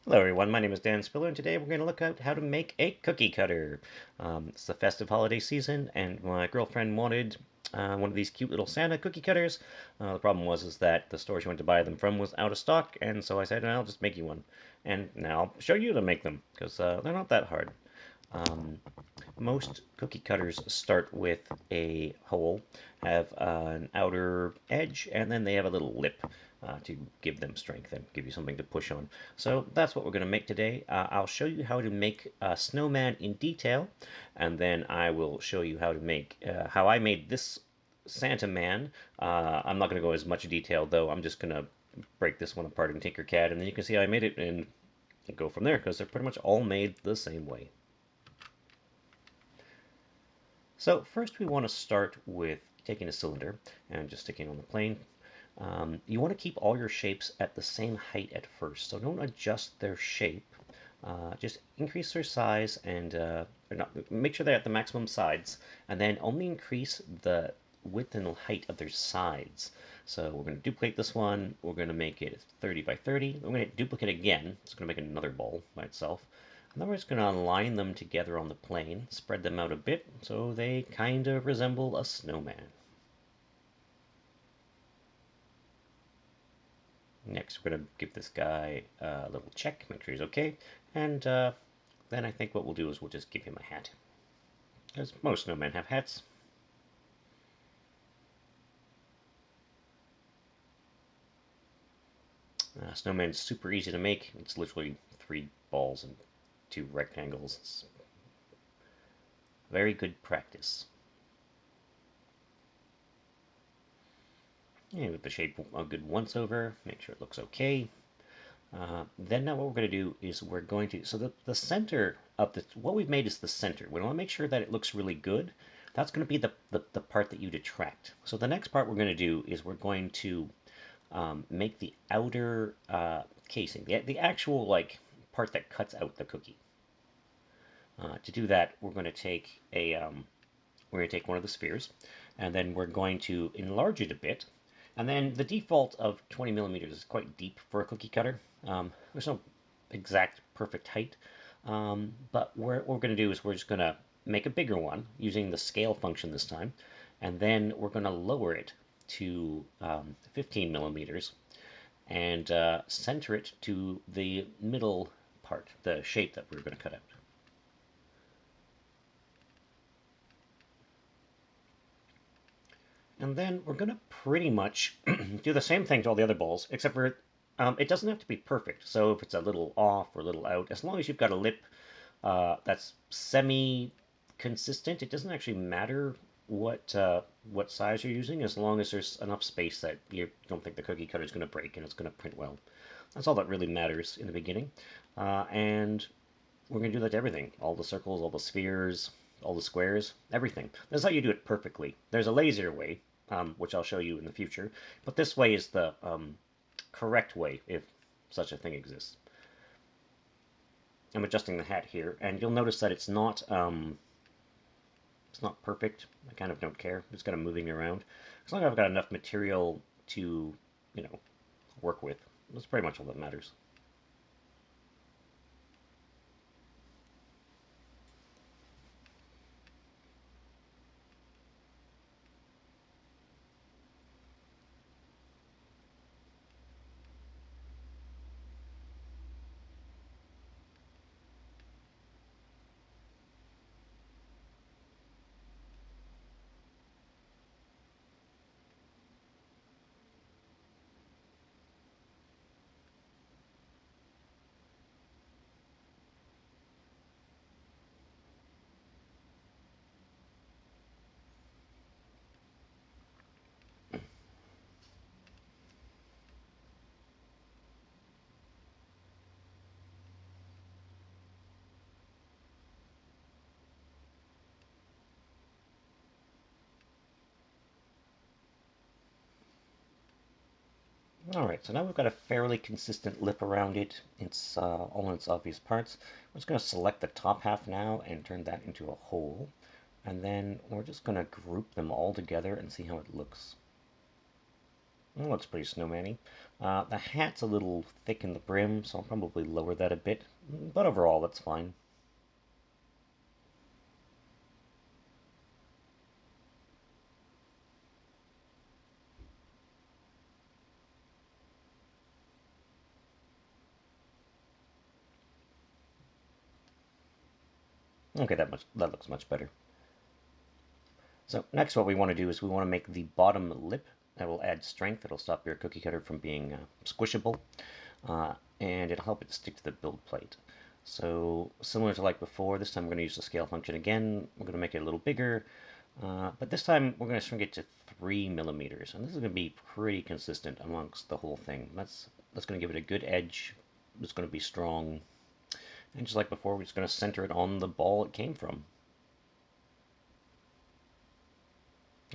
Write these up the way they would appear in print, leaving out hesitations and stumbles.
Hello everyone, my name is Dan Spiller, and today we're going to look at how to make a cookie cutter. It's the festive holiday season, and my girlfriend wanted one of these cute little Santa cookie cutters. The problem was that the store she went to buy them from was out of stock, and so I said, I'll just make you one. And now I'll show you to make them, because they're not that hard. Um, Most cookie cutters start with a hole, have an outer edge, and then they have a little lip to give them strength and give you something to push on. So that's what we're going to make today. I'll show you how to make a snowman in detail, and then I will show you how to make how I made this Santa Man. I'm not going to go as much detail though. I'm just going to break this one apart in Tinkercad, and then you can see how I made it and go from there because they're pretty much all made the same way. So first we want to start with taking a cylinder and just sticking it on the plane. You want to keep all your shapes at the same height at first, so don't adjust their shape. Just increase their size and make sure they're at the maximum sides, and then only increase the width and height of their sides. So we're going to duplicate this one. We're going to make it 30 by 30. We're going to duplicate again. It's going to make another ball by itself. And then we're just going to align them together on the plane, spread them out a bit so they kind of resemble a snowman. Next, we're going to give this guy a little check, make sure he's okay, and then I think what we'll do is we'll just give him a hat. Because most snowmen have hats. Snowman's super easy to make. It's literally 3 balls and 2 rectangles. It's very good practice. And with the shape a good once over, make sure it looks okay. Then now what we're going to do is we're going to, so the center of what we've made is the center. We want to make sure that it looks really good. That's going to be the part that you detract. So the next part we're going to do is we're going to make the outer casing, the actual like part that cuts out the cookie. To do that, we're going to take one of the spheres, and then we're going to enlarge it a bit. And then the default of 20 millimeters is quite deep for a cookie cutter. There's no exact perfect height, but what we're going to do is we're just going to make a bigger one using the scale function this time, and then we're going to lower it to 15 millimeters and center it to the middle part, the shape that we're going to cut out. And then we're going to pretty much do the same thing to all the other balls, except for it doesn't have to be perfect. So if it's a little off or a little out, as long as you've got a lip that's semi-consistent, it doesn't actually matter what size you're using, as long as there's enough space that you don't think the cookie cutter is going to break and it's going to print well. That's all that really matters in the beginning. And we're going to do that to everything. All the circles, all the spheres, all the squares, everything. That's how you do it perfectly. There's a lazier way, which I'll show you in the future, but this way is the correct way, if such a thing exists. I'm adjusting the hat here, and you'll notice that it's not perfect. I kind of don't care. I'm just kind of moving around. As long as I've got enough material to, work with. That's pretty much all that matters. Alright, so now we've got a fairly consistent lip around it. It's all in its obvious parts. We're just going to select the top half now and turn that into a hole. And then we're just going to group them all together and see how it looks. It looks pretty snowman-y. The hat's a little thick in the brim, so I'll probably lower that a bit, but overall that's fine. Okay, that looks much better. So next what we want to do is we want to make the bottom lip. That will add strength. It'll stop your cookie cutter from being squishable, and it'll help it stick to the build plate. So similar to like before, this time we're going to use the scale function again. We're going to make it a little bigger, but this time we're going to shrink it to 3 millimeters, and this is going to be pretty consistent amongst the whole thing. That's going to give it a good edge. It's going to be strong, and just like before, we're just going to center it on the ball it came from.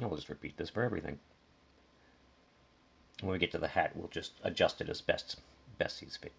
I'll just repeat this for everything. When we get to the hat, we'll just adjust it as best sees fit.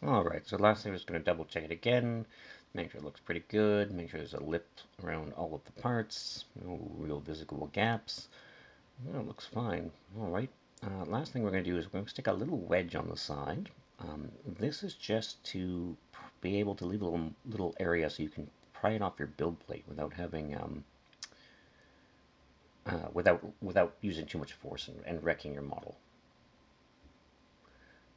Alright, so lastly, we're just going to double check it again, make sure it looks pretty good, make sure there's a lip around all of the parts, no real visible gaps. It looks fine. Alright, last thing we're going to do is we're going to stick a little wedge on the side. This is just to be able to leave a little area so you can pry it off your build plate without having without using too much force and wrecking your model.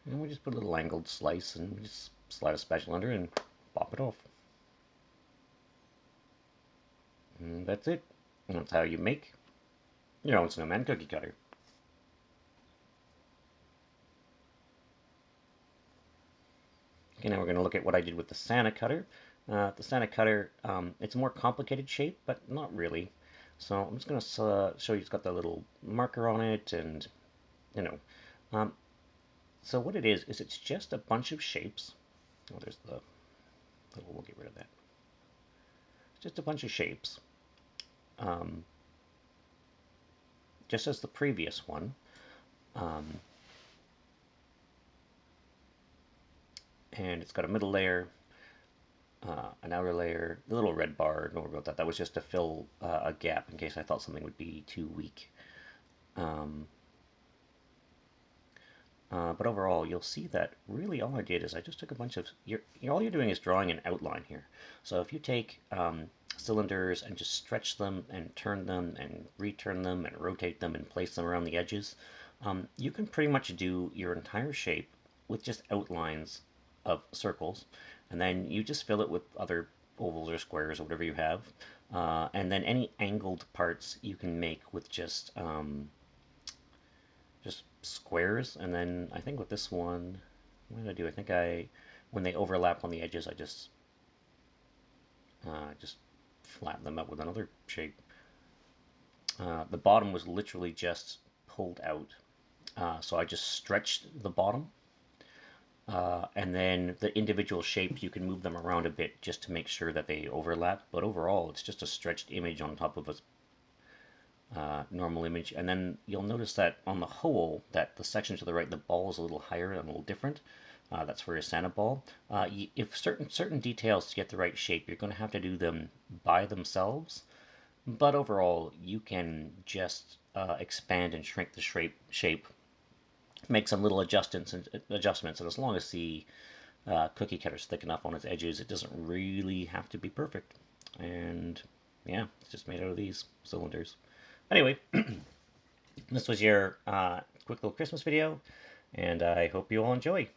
And we just put a little angled slice and we just slide a spatula under and pop it off. And that's it. And that's how you make your own snowman cookie cutter. Okay, now we're going to look at what I did with the Santa cutter. The Santa cutter, it's a more complicated shape, but not really. So I'm just going to show you it's got the little marker on it and, you know. Um, so what it is it's just a bunch of shapes. Oh, there's the little, we'll get rid of that. It's just a bunch of shapes. Um, just as the previous one. Um, and it's got a middle layer, an outer layer, the little red bar, don't worry about that. That was just to fill a gap in case I thought something would be too weak. Um, but overall, you'll see that really all I did is I just took a bunch of, all you're doing is drawing an outline here. So if you take cylinders and just stretch them and turn them and return them and rotate them and place them around the edges, you can pretty much do your entire shape with just outlines of circles. And then you just fill it with other ovals or squares or whatever you have. And then any angled parts you can make with just squares, and then I think with this one, what did I do? I think when they overlap on the edges, I just flatten them out with another shape. The bottom was literally just pulled out, so I just stretched the bottom, and then the individual shapes, you can move them around a bit just to make sure that they overlap, but overall, it's just a stretched image on top of a normal image. And then you'll notice that on the whole, that the section to the right, the ball is a little higher and a little different. That's for your Santa ball. If certain details to get the right shape, you're going to have to do them by themselves. But overall, you can just expand and shrink the shape, make some little adjustments, and as long as the cookie cutter is thick enough on its edges, it doesn't really have to be perfect. And yeah, it's just made out of these cylinders. Anyway, this was your quick little Christmas video, and I hope you all enjoy.